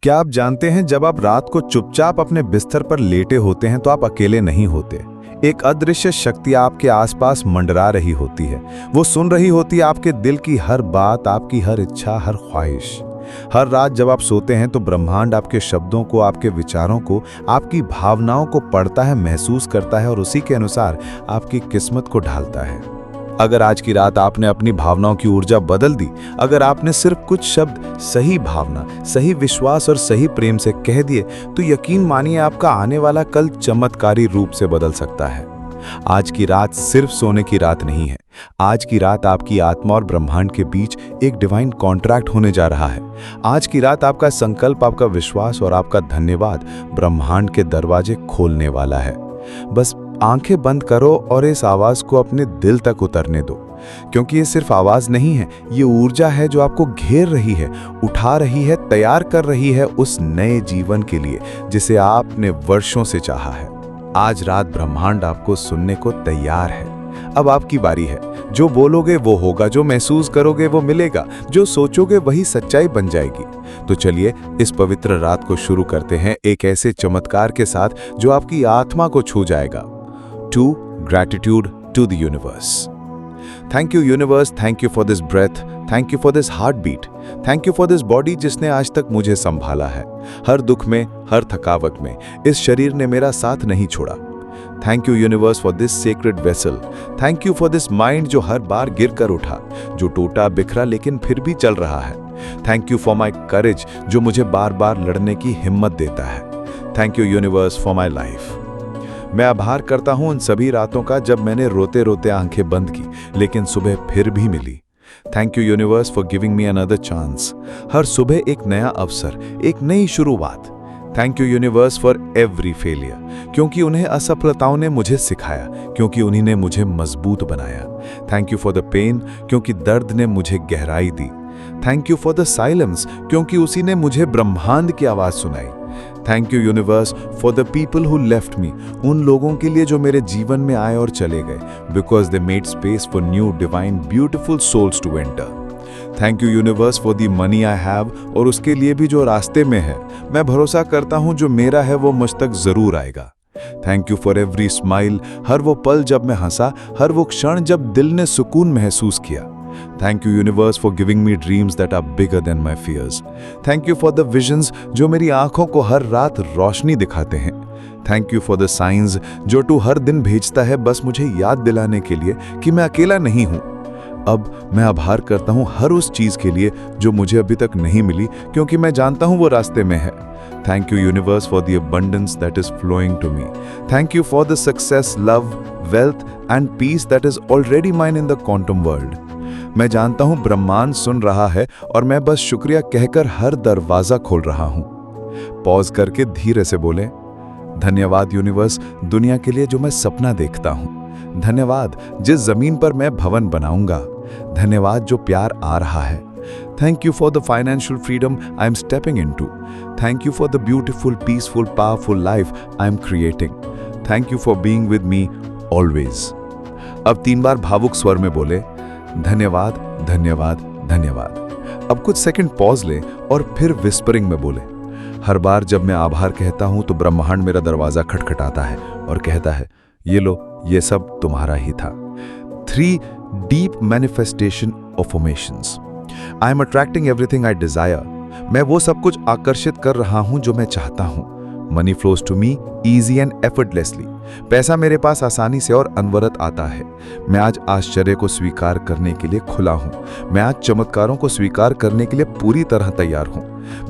क्या आप जानते हैं, जब आप रात को चुपचाप अपने बिस्तर पर लेटे होते हैं तो आप अकेले नहीं होते। एक अदृश्य शक्ति आपके आसपास मंडरा रही होती है। वो सुन रही होती है आपके दिल की हर बात, आपकी हर इच्छा, हर ख्वाहिश। हर रात जब आप सोते हैं तो ब्रह्मांड आपके शब्दों को, आपके विचारों को, आपकी भावनाओं को पढ़ता है, महसूस करता है और उसी के अनुसार आपकी किस्मत को ढालता है। अगर आज की रात आपने अपनी भावनाओं की ऊर्जा बदल दी, अगर आपने सिर्फ कुछ शब्द सही भावना, सही विश्वास और सही प्रेम से कह दिए, तो यकीन मानिए आपका आने वाला कल चमत्कारी रूप से बदल सकता है। आज की रात सिर्फ सोने की रात नहीं है। आज की रात आपकी आत्मा और ब्रह्मांड के बीच एक डिवाइन कॉन्ट्रैक्ट होने जा रहा है। आज की रात आपका संकल्प, आपका विश्वास और आपका धन्यवाद ब्रह्मांड के दरवाजे खोलने वाला है। बस आंखें बंद करो और इस आवाज को अपने दिल तक उतरने दो, क्योंकि ये सिर्फ आवाज नहीं है, ये ऊर्जा है जो आपको घेर रही है, उठा रही है, तैयार कर रही है उस नए जीवन के लिए जिसे आपने वर्षों से चाहा है। आज रात ब्रह्मांड आपको सुनने को तैयार है। अब आपकी बारी है। जो बोलोगे वो होगा, जो महसूस करोगे वो मिलेगा, जो सोचोगे वही सच्चाई बन जाएगी। तो चलिए इस पवित्र रात को शुरू करते हैं एक ऐसे चमत्कार के साथ जो आपकी आत्मा को छू जाएगा। To gratitude to the universe. Thank you universe, thank you for this breath, thank you for this heartbeat, thank you for this body जिसने आज तक मुझे संभाला है। हर दुख में, हर थकावट में इस शरीर ने मेरा साथ नहीं छोड़ा। Thank you universe for this sacred vessel. Thank you for this mind जो हर बार गिर कर उठा, जो टूटा बिखरा लेकिन फिर भी चल रहा है। Thank you for my courage जो मुझे बार बार लड़ने की हिम्मत देता है। Thank you universe for my life. मैं आभार करता हूं उन सभी रातों का जब मैंने रोते रोते आंखें बंद की, लेकिन सुबह फिर भी मिली। Thank you universe for giving me another chance. हर सुबह एक नया अवसर, एक नई शुरुआत। Thank you universe for every failure, क्योंकि उन्हें असफलताओं ने मुझे सिखाया, क्योंकि उन्हीं ने मुझे मजबूत बनाया। Thank you for the pain, क्योंकि दर्द ने मुझे गहराई दी। Thank you for the silence, क्योंकि उसी ने मुझे ब्रह्मांड की आवाज सुनाई। Thank you universe for the people who left me, उन लोगों के लिए जो मेरे जीवन में आए और चले गए, because they made space for new divine beautiful souls to enter. Thank you universe for the money I have, और उसके लिए भी जो रास्ते में है। मैं भरोसा करता हूँ जो मेरा है वो मुझ तक जरूर आएगा। Thank you for every smile, हर वो पल जब मैं हंसा, हर वो क्षण जब दिल ने सुकून महसूस किया। Thank you universe for giving me dreams that are bigger than my fears. Thank you for the visions जो मेरी आंखों को हर रात रोशनी दिखाते हैं। Thank you for the signs जो तू हर दिन भेजता है बस मुझे याद दिलाने के लिए कि मैं अकेला नहीं हूँ। अब मैं आभार करता हूँ हर उस चीज के लिए जो मुझे अभी तक नहीं मिली, क्योंकि मैं जानता हूँ वो रास्ते में है। Thank you universe for the abundance that is flowing to me. Thank you for the success, love, wealth and peace that is already mine in the quantum world. मैं जानता हूं ब्रह्मांड सुन रहा है और मैं बस शुक्रिया कहकर हर दरवाजा खोल रहा हूं। पॉज करके धीरे से बोले, धन्यवाद यूनिवर्स दुनिया के लिए जो मैं सपना देखता हूं। धन्यवाद जिस जमीन पर मैं भवन बनाऊंगा। धन्यवाद जो प्यार आ रहा है। Thank you for the financial freedom I am stepping into. Thank you for the beautiful, peaceful, powerful life I am creating. Thank you for being with me always. अब 3 बार भावुक स्वर में बोले, धन्यवाद, धन्यवाद, धन्यवाद। अब कुछ सेकंड पॉज लें और फिर विस्परिंग में बोले। हर बार जब मैं आभार कहता हूं तो ब्रह्मांड मेरा दरवाजा खटखटाता है और कहता है, ये लो, ये सब तुम्हारा ही था। 3 deep manifestation affirmations. I am attracting everything I Dzire. मैं वो सब कुछ आकर्षित कर रहा हूं जो मैं चाहता हूं। Money flows to me easy and effortlessly. पैसा मेरे पास आसानी से और अनवरत आता है। मैं आज आश्चर्य को स्वीकार करने के लिए खुला हूं। मैं आज चमत्कारों को स्वीकार करने के लिए पूरी तरह तैयार हूं।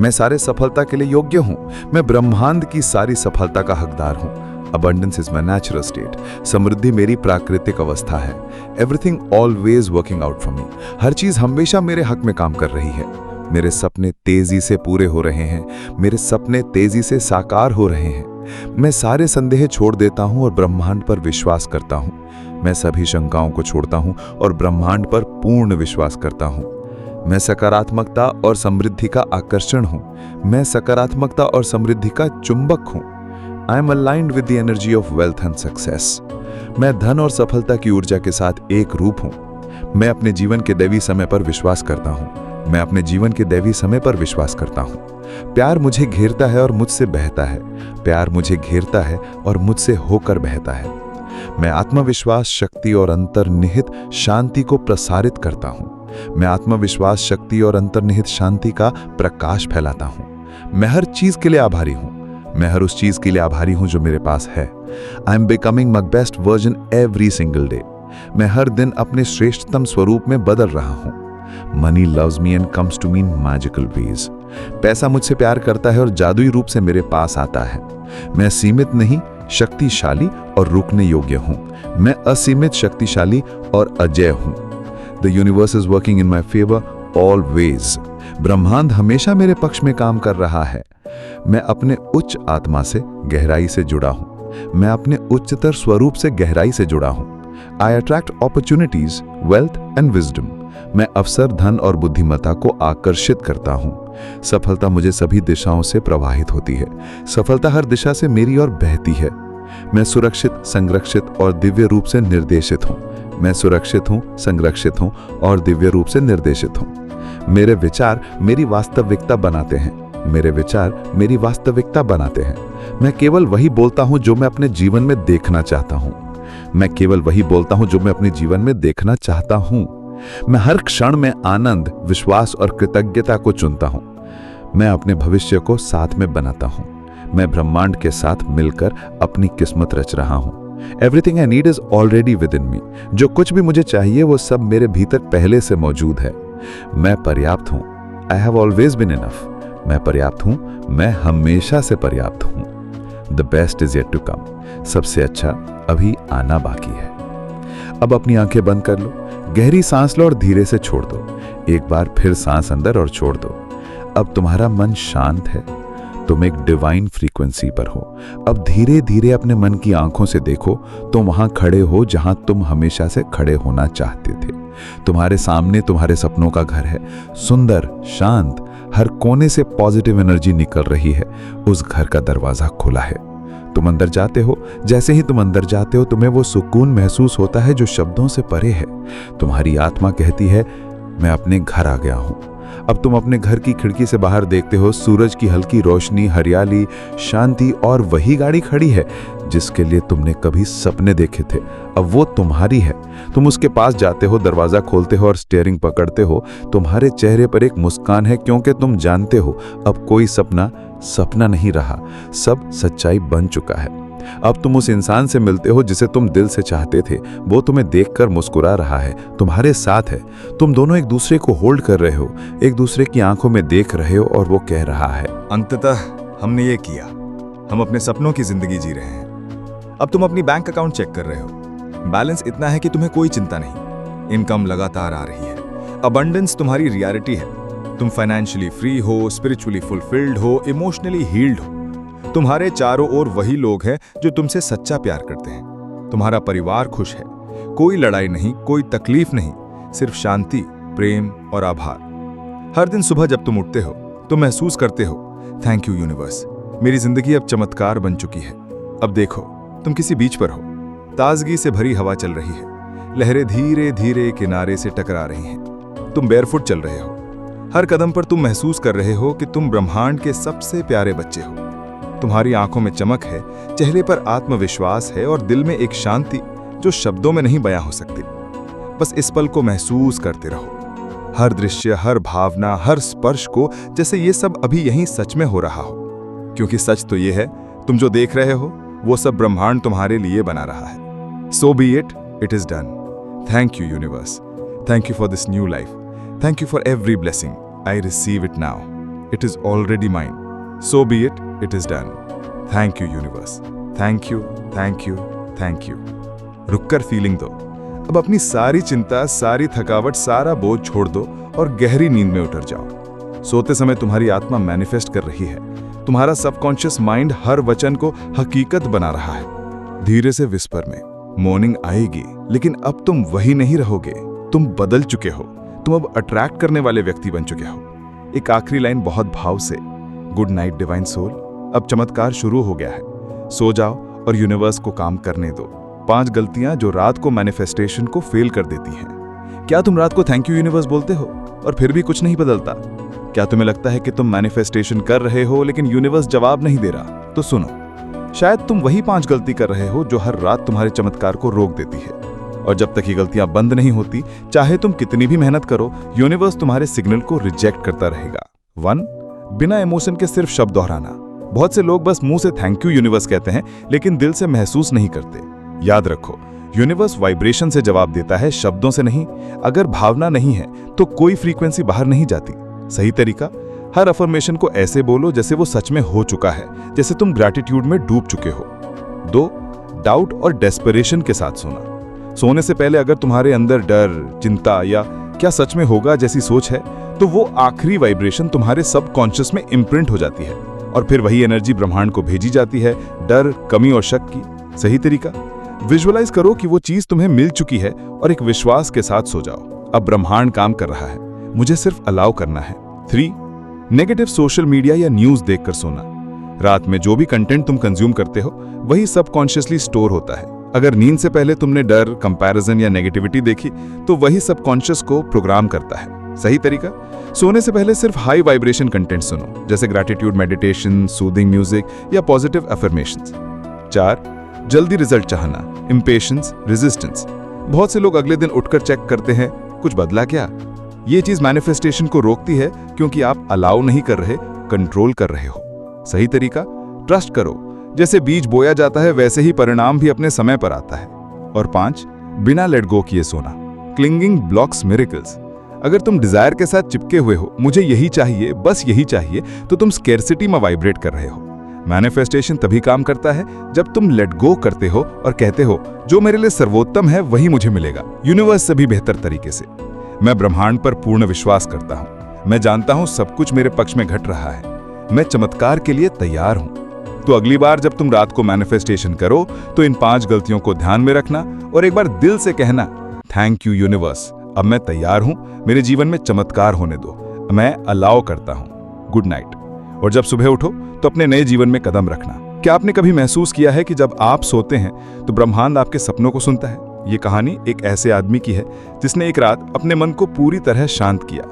मैं सारे सफलता के लिए योग्य हूं। मैं ब्रह्मांड की सारी सफलता का हकदार हूं। Abundance is my natural state. समृद्धि मेरी प्राकृतिक अवस्था है। Everything always working out for me. हर चीज हमेशा मेरे हक में काम कर रही है। मेरे सपने तेजी से पूरे हो रहे हैं। मेरे सपने तेजी से साकार हो रहे हैं। मैं सारे संदेह छोड़ देता हूं और ब्रह्मांड पर विश्वास करता हूं। मैं सभी शंकाओं को छोड़ता हूं और ब्रह्मांड पर पूर्ण विश्वास करता हूं। मैं सकारात्मकता और समृद्धि का आकर्षण हूं। मैं सकारात्मकता और समृद्धि का चुंबक हूं। I am aligned with the energy of wealth and success. मैं धन और सफलता की ऊर्जा के साथ एक रूप हूं। मैं अपने जीवन के दैवी समय पर विश्वास करता हूं। मैं अपने जीवन के दैवी समय पर विश्वास करता हूँ। प्यार मुझे घेरता है और मुझसे बहता है। प्यार मुझे घेरता है और मुझसे होकर बहता है। मैं आत्मविश्वास, शक्ति और अंतर्निहित शांति को प्रसारित करता हूँ। मैं आत्मविश्वास, शक्ति और अंतर्निहित शांति का प्रकाश फैलाता हूँ। मैं हर चीज के लिए आभारी हूँ। मैं हर उस चीज के लिए आभारी हूँ जो मेरे पास है। I am becoming my best version every single day. मैं हर दिन अपने श्रेष्ठतम स्वरूप में बदल रहा हूँ। Money loves me and comes to me in magical ways. पैसा मुझसे प्यार करता है और जादुई रूप से मेरे पास आता है। मैं सीमित नहीं, शक्तिशाली और रुकने योग्य हूँ। मैं असीमित, शक्तिशाली और अजय हूँ। The universe is working in my favour always. ब्रह्मांड हमेशा मेरे पक्ष में काम कर रहा है। मैं अपने उच्च आत्मा से गहराई से जुड़ा हूँ। मैं अपने उच्चतर स्वरूप से गहराई से जुड़ा हूँ। I attract opportunities, wealth and wisdom. मैं अवसर, धन और बुद्धिमत्ता को आकर्षित करता हूँ। सफलता मुझे सभी दिशाओं से प्रवाहित होती है। सफलता हर दिशा से मेरी ओर बहती है। मैं सुरक्षित, संरक्षित और दिव्य रूप से निर्देशित हूँ। मैं सुरक्षित हूँ, संरक्षित हूँ और दिव्य रूप से निर्देशित हूँ। मेरे विचार मेरी वास्तविकता बनाते हैं। मेरे विचार मेरी वास्तविकता बनाते हैं। मैं केवल वही बोलता हूँ जो मैं अपने जीवन में देखना चाहता हूँ। मैं केवल वही बोलता हूँ जो मैं अपने जीवन में देखना चाहता हूँ। मैं हर क्षण में आनंद, विश्वास और कृतज्ञता को चुनता हूँ। मैं अपने भविष्य को साथ में बनाता हूँ। मैं ब्रह्मांड के साथ मिलकर अपनी किस्मत रच रहा हूँ। Everything I need is already within me. जो कुछ भी मुझे चाहिए वो सब मेरे भीतर पहले से मौजूद है। मैं पर्याप्त हूँ। I have always been enough. मैं पर्याप्त हूँ। मैं हमेशा से पर्याप्त हूँ। The best is yet to come. सबसे अच्छा अभी आना बाकी है। अब अपनी आंखें बंद कर लो, गहरी सांस लो और धीरे से छोड़ दो। एक बार फिर सांस अंदर और छोड़ दो। अब तुम्हारा मन शांत है। तुम एक डिवाइन फ्रीक्वेंसी पर हो। अब धीरे धीरे अपने मन की आंखों से देखो। तुम वहां खड़े हो जहां तुम हमेशा से खड़े होना चाहते थे। तुम्हारे सामने तुम्हारे सपनों का घर है। सुंदर, शांत, हर कोने से पॉजिटिव एनर्जी निकल रही है। उस घर का दरवाजा खुला है। तुम अंदर जाते हो। जैसे ही तुम अंदर जाते हो तुम्हें वो सुकून महसूस होता है जो शब्दों से परे है। तुम्हारी आत्मा कहती है, मैं अपने घर आ गया हूं। अब तुम अपने घर की खिड़की से बाहर देखते हो। सूरज की हल्की रोशनी, हरियाली, शांति और वही गाड़ी खड़ी है जिसके लिए तुमने कभी सपने देखे थे। अब वो तुम्हारी है। तुम उसके पास जाते हो, दरवाजा खोलते हो और स्टीयरिंग पकड़ते हो। तुम्हारे चेहरे पर एक मुस्कान है क्योंकि तुम जानते हो अब कोई सपना सपना नहीं रहा, सब सच्चाई बन चुका है। अब तुम उस इंसान से मिलते हो जिसे तुम दिल से चाहते थे। वो तुम्हें देखकर मुस्कुरा रहा है, तुम्हारे साथ है। तुम दोनों एक दूसरे को होल्ड कर रहे हो, एक दूसरे की आंखों में देख रहे हो और वो कह रहा है, अंततः हमने ये किया। हम अपने सपनों की जिंदगी जी रहे हैं। अब तुम अपनी बैंक अकाउंट चेक कर रहे हो। बैलेंस इतना है कि तुम्हें कोई चिंता नहीं। इनकम लगातार आ रही है। अबंडेंस तुम्हारी रियलिटी है। तुम फाइनेंशियली फ्री हो, स्पिरिचुअली फुलफिल्ड हो, इमोशनली हील्ड हो। तुम्हारे चारों ओर वही लोग हैं जो तुमसे सच्चा प्यार करते हैं। तुम्हारा परिवार खुश है। कोई लड़ाई नहीं, कोई तकलीफ नहीं, सिर्फ शांति, प्रेम और आभार। हर दिन सुबह जब तुम उठते हो तो महसूस करते हो, थैंक यू यूनिवर्स, मेरी जिंदगी अब चमत्कार बन चुकी है। अब देखो, तुम किसी बीच पर हो। ताजगी से भरी हवा चल रही है। लहरें धीरे धीरे किनारे से टकरा रही हैं। तुम बेयरफुट चल रहे हो। हर कदम पर तुम महसूस कर रहे हो कि तुम ब्रह्मांड के सबसे प्यारे बच्चे हो। तुम्हारी आंखों में चमक है, चेहरे पर आत्मविश्वास है और दिल में एक शांति जो शब्दों में नहीं बयां हो सकती। बस इस पल को महसूस करते रहो। हर दृश्य, हर भावना, हर स्पर्श को, जैसे ये सब अभी यहीं सच में हो रहा हो। क्योंकि सच तो ये है, तुम जो देख रहे हो वो सब ब्रह्मांड तुम्हारे लिए बना रहा है। So be it, it is done. Thank you universe. Thank you for this new life. Thank you for every blessing. I receive it now. It is already mine. So be it, it is done. Thank you, universe. Thank you, thank you, thank you. रुककर feeling दो। अब अपनी सारी चिंता, सारी थकावट, सारा बोझ छोड़ दो और गहरी नींद में उतर जाओ। सोते समय तुम्हारी आत्मा मैनिफेस्ट कर रही है। तुम्हारा सबकॉन्शियस माइंड हर वचन को हकीकत बना रहा है। धीरे से विस्पर में, मॉर्निंग आएगी, लेकिन अब तुम वही नहीं रहोगे। तुम बदल चुके हो। तुम अब अट्रैक्ट करने वाले व्यक्ति बन चुके हो। एक आखिरी लाइन बहुत भाव से, गुड नाइट डिवाइन सोल। अब चमत्कार शुरू हो गया है। सो जाओ और यूनिवर्स को काम करने दो। 5 गलतियां जो रात को मैनिफेस्टेशन को फेल कर देती हैं। क्या तुम रात को थैंक यू यूनिवर्स बोलते हो? और फिर भी कुछ नहीं बदलता? क्या तुम्हें लगता है कि तुम मैनिफेस्टेशन कर रहे हो लेकिन यूनिवर्स जवाब नहीं दे रहा? तो सुनो, शायद तुम वही 5 गलती कर रहे हो जो हर रात तुम्हारे चमत्कार को रोक देती है। और जब तक ये गलतियां बंद नहीं होती, चाहे तुम कितनी भी मेहनत करो, यूनिवर्स तुम्हारे सिग्नल को रिजेक्ट करता रहेगा। 1. बिना इमोशन के सिर्फ शब्द दोहराना। बहुत से लोग बस मुंह से थैंक यू यूनिवर्स कहते हैं, लेकिन दिल से महसूस नहीं करते। याद रखो, यूनिवर्स वाइब्रेशन से जवाब देता है, शब्दों से नहीं। अगर भावना नहीं है तो कोई फ्रीक्वेंसी बाहर नहीं जाती। सही तरीका, हर अफर्मेशन को ऐसे बोलो जैसे वो सच में हो चुका है, जैसे तुम ग्रैटिट्यूड में डूब चुके हो। 2. डाउट और डेस्परेशन के साथ सोना। सोने से पहले अगर तुम्हारे अंदर डर, चिंता या क्या सच में होगा जैसी सोच है, तो वो आखिरी वाइब्रेशन तुम्हारे सबकॉन्शियस में इम्प्रिंट हो जाती है और फिर वही एनर्जी ब्रह्मांड को भेजी जाती है, डर, कमी और शक की। सही तरीका, विजुअलाइज करो कि वो चीज तुम्हें मिल चुकी है और एक विश्वास के साथ सो जाओ, अब ब्रह्मांड काम कर रहा है, मुझे सिर्फ अलाउ करना है। 3. नेगेटिव सोशल मीडिया या न्यूज देखकर सोना। रात में जो भी कंटेंट तुम कंज्यूम करते हो वही सबकॉन्शियसली स्टोर होता है। अगर नींद से पहले तुमने डर, कंपैरिजन या नेगेटिविटी देखी तो वही सबकॉन्शियस को प्रोग्राम करता है। सही तरीका, सोने से पहले सिर्फ हाई वाइब्रेशन कंटेंट सुनो, जैसे ग्रैटिट्यूड मेडिटेशन, सूदिंग म्यूजिक या पॉजिटिव अफर्मेशंस। 4. जल्दी रिजल्ट चाहना, इम्पेशंस, रेजिस्टेंस। बहुत से लोग अगले दिन उठकर चेक करते हैं, कुछ बदला क्या? ये चीज मैनिफेस्टेशन को रोकती है, क्योंकि आप अलाउ नहीं कर रहे, कंट्रोल कर रहे हो। सही तरीका, ट्रस्ट करो, जैसे बीज बोया जाता है वैसे ही परिणाम भी अपने समय पर आता है। और 5. बिना लेट गो किए सोना। Clinging blocks miracles. अगर तुम डिजायर के साथ चिपके हुए हो, मुझे यही चाहिए, बस यही चाहिए, तो तुम स्केर्सिटी में वाइब्रेट कर रहे हो। मैनिफेस्टेशन तभी काम करता है जब तुम लेट गो करते हो और कहते हो, जो मेरे लिए सर्वोत्तम है वही मुझे मिलेगा, यूनिवर्स से भी बेहतर तरीके से। मैं ब्रह्मांड पर पूर्ण विश्वास करता हूं। मैं जानता हूं सब कुछ मेरे पक्ष में घट रहा है। मैं चमत्कार के लिए तैयार हूं। तो अगली बार जब तुम रात को मैनिफेस्टेशन करो तो इन 5 गलतियों को ध्यान में रखना और एक बार दिल से कहना, थैंक यू यूनिवर्स, अब मैं तैयार हूं, मेरे जीवन में चमत्कार होने दो, मैं अलाउ करता हूं। Good night. और जब सुबह उठो तो अपने नए जीवन में कदम रखना। क्या आपने कभी महसूस किया है कि जब आप सोते हैं तो ब्रह्मांड आपके सपनों को सुनता है? ये कहानी एक ऐसे आदमी की है जिसने एक रात अपने मन को पूरी तरह शांत किया।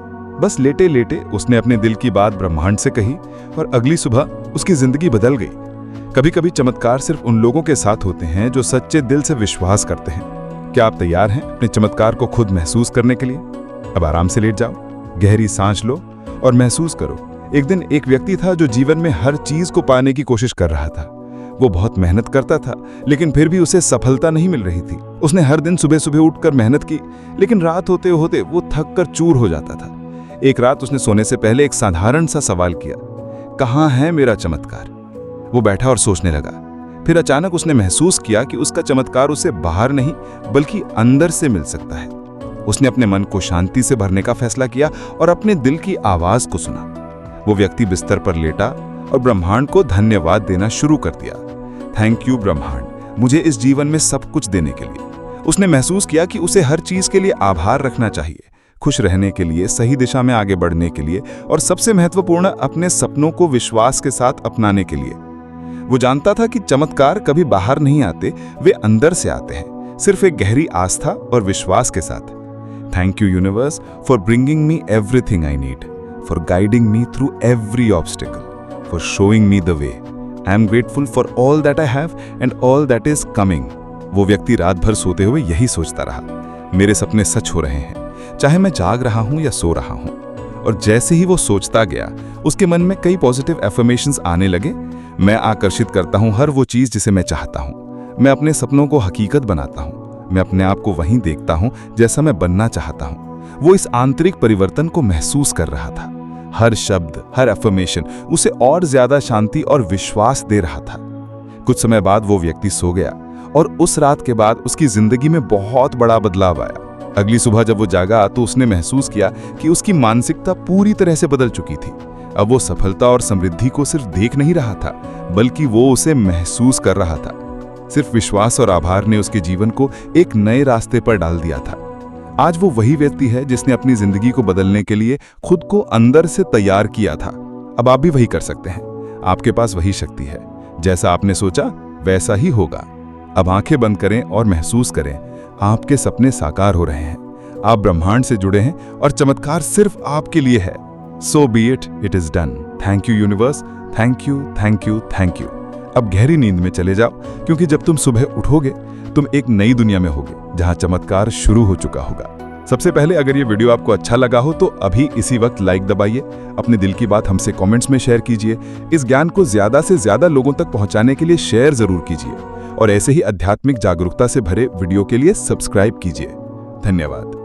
बस लेटे लेटे उसने अपने दिल की बात ब्रह्मांड से कही और अगली सुबह उसकी जिंदगी बदल गई। कभी कभी चमत्कार सिर्फ उन लोगों के साथ होते हैं जो सच्चे दिल से विश्वास करते हैं। क्या आप तैयार हैं अपने चमत्कार को खुद महसूस करने के लिए? अब आराम से लेट जाओ, गहरी सांस लो और महसूस करो। एक दिन एक व्यक्ति था जो जीवन में हर चीज को पाने की कोशिश कर रहा था। वो बहुत मेहनत करता था, लेकिन फिर भी उसे सफलता नहीं मिल रही थी। उसने हर दिन सुबह सुबह उठकर मेहनत की, लेकिन रात होते होते वो थक कर चूर हो जाता था। एक रात उसने सोने से पहले एक साधारण सा सवाल किया, कहाँ है मेरा चमत्कार? वो बैठा और सोचने लगा। फिर अचानक उसने महसूस किया कि उसका चमत्कार उसे बाहर नहीं बल्कि अंदर से मिल सकता है। उसने अपने मन को शांति से भरने का फैसला किया और अपने दिल की आवाज को सुना। वो व्यक्ति बिस्तर पर लेटा और ब्रह्मांड को धन्यवाद देना शुरू कर दिया। थैंक यू ब्रह्मांड, मुझे इस जीवन में सब कुछ देने के लिए। उसने महसूस किया कि उसे हर चीज के लिए आभार रखना चाहिए, खुश रहने के लिए, सही दिशा में आगे बढ़ने के लिए और सबसे महत्वपूर्ण अपने सपनों को विश्वास के साथ अपनाने के लिए। वो जानता था कि चमत्कार कभी बाहर नहीं आते, वे अंदर से आते हैं, सिर्फ एक गहरी आस्था और विश्वास के साथ। Thank you universe for bringing me everything I need, for guiding me through every obstacle, for showing me the way. I am grateful for all that I have and all that is coming. वो व्यक्ति रात भर सोते हुए यही सोचता रहा, मेरे सपने सच हो रहे हैं, चाहे मैं जाग रहा हूं या सो रहा हूं। और जैसे ही वो सोचता गया, उसके मन में कई पॉजिटिव एफर्मेशंस आने लगे। मैं आकर्षित करता हूं हर वो चीज जिसे मैं चाहता हूं। मैं अपने सपनों को हकीकत बनाता हूं। मैं अपने आप को वहीं देखता हूं जैसा मैं बनना चाहता हूं। वो इस आंतरिक परिवर्तन को महसूस कर रहा था। हर शब्द, हर एफर्मेशन उसे और ज्यादा शांति और विश्वास दे रहा था। कुछ समय बाद वो व्यक्ति सो गया और उस रात के बाद उसकी जिंदगी में बहुत बड़ा बदलाव आया। अगली सुबह जब वो जागा तो उसने महसूस किया कि उसकी मानसिकता पूरी तरह से बदल चुकी थी। अब वो सफलता और समृद्धि को सिर्फ देख नहीं रहा था, बल्कि वो उसे महसूस कर रहा था। सिर्फ विश्वास और आभार ने उसके जीवन को एक नए रास्ते पर डाल दिया था। आज वो वही व्यक्ति है जिसने अपनी जिंदगी को बदलने के लिए खुद को अंदर से तैयार किया था। अब आप भी वही कर सकते हैं। आपके पास वही शक्ति है। जैसा आपने सोचा वैसा ही होगा। अब आंखें बंद करें और महसूस करें, आपके सपने साकार हो रहे हैं। आप ब्रह्मांड से जुड़े हैं और चमत्कार सिर्फ आपके लिए है। So be it is done. Thank you universe, thank you, thank you, thank you. अब गहरी नींद में चले जाओ, क्योंकि जब तुम सुबह उठोगे तुम एक नई दुनिया में होगे जहां चमत्कार शुरू हो चुका होगा। सबसे पहले अगर ये वीडियो आपको अच्छा लगा हो तो अभी इसी वक्त लाइक दबाइए, अपने दिल की बात हमसे कमेंट्स में शेयर कीजिए। इस ज्ञान को ज्यादा से ज्यादा लोगों तक पहुंचाने के लिए शेयर जरूर कीजिए और ऐसे ही आध्यात्मिक जागरूकता से भरे वीडियो के लिए सब्सक्राइब कीजिए। धन्यवाद।